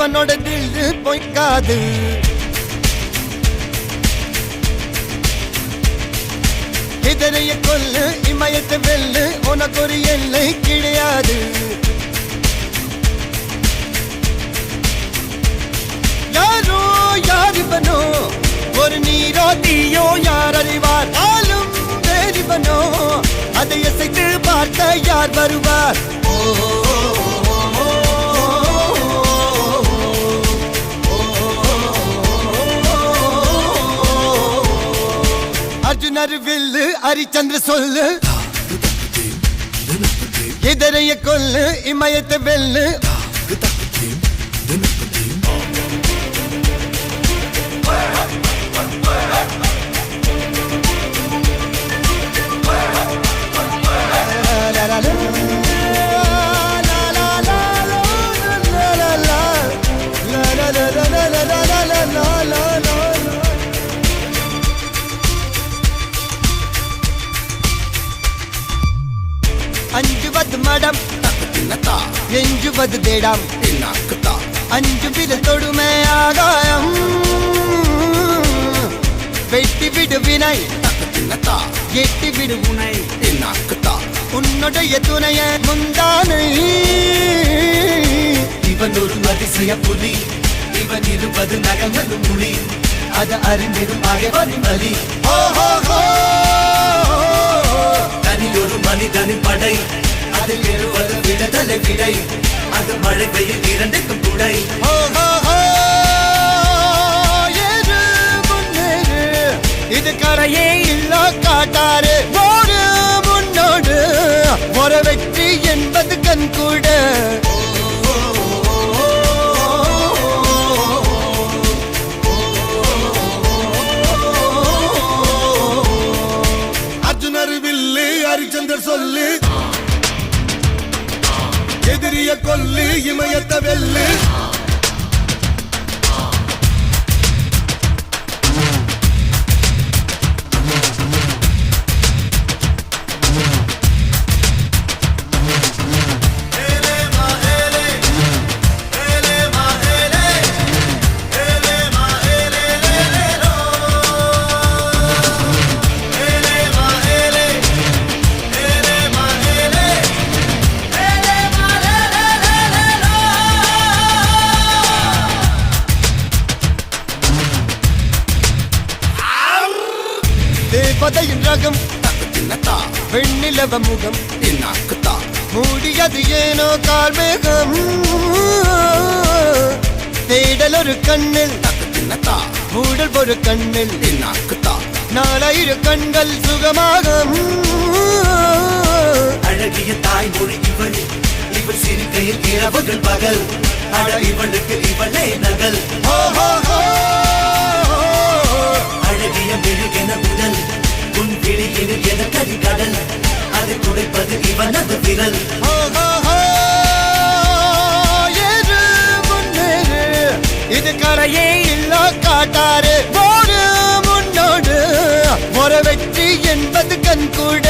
இவனோட தில்லு பொய்க்காது. இதனைய கொல்லு இமயத்தை வெல்லு உனக்கு ஒரு எல்லை கிடையாது. யாரோ யார் இவனோ ஒரு நீரோ தீயோ யார் அறிவார். ஆளும் வேறிவனோ அதை இசைத்து பார்க்க யார் வருவார். அர்ஜுனர் வில்லு ஹரிச்சந்திர சொல்லு இதரைய கொல்லு இமயத்தை வெல்லு. அஞ்சுவது மடம் எஞ்சுவது தேடம். அஞ்சு விரல் தொடுமை ஆகாயம் வெட்டி விடு வினை எட்டி விடு உனை. உன்னுடைய துணைய முந்தானை இவன் ஒரு அதிசய புலி. இவன் இருபது நகங்கள் மொழி அது அறிந்திடும் ஆயவரின் வலி. தனியொரு மனிதனின் படை அதில் எழுவது விடுதலை விடை. அது மழை பெய்யும் இரண்டுக்கும் துணை. இது கரையே இல்ல காட்டாரு ஓடு முன்னோடு ஒரு வெற்றி என்பது கண் கூட. அர்ஜுனர் வில்லு ஹரிச்சந்தர் சொல்லு எதிரிய கொல்லு இமயத்தை வெல்லு. தேவதையின் ரகம் வெண்ணிலவ முகம் மூடியது ஏனோ கார்மேகம். தேடல் ஒரு கண்ணில் மூடல் ஒரு கண்ணில் நாலாயிர கண்கள் சுகமாகும். அழகிய தாய்மொழி இவள் இவள் சிரிக்கையில் இரவுகள் பகல். அழ இவளுக்கு இவளே நகல். அழகிய மெழுகென உடல் உன் விழியில் என கரிகடல். அதை துடைப்பது இவனது விரல். இது கரையே இல்ல காட்டாரு ஓடு முன்னோடு ஒரு வெற்றி என்பது கண் கூட.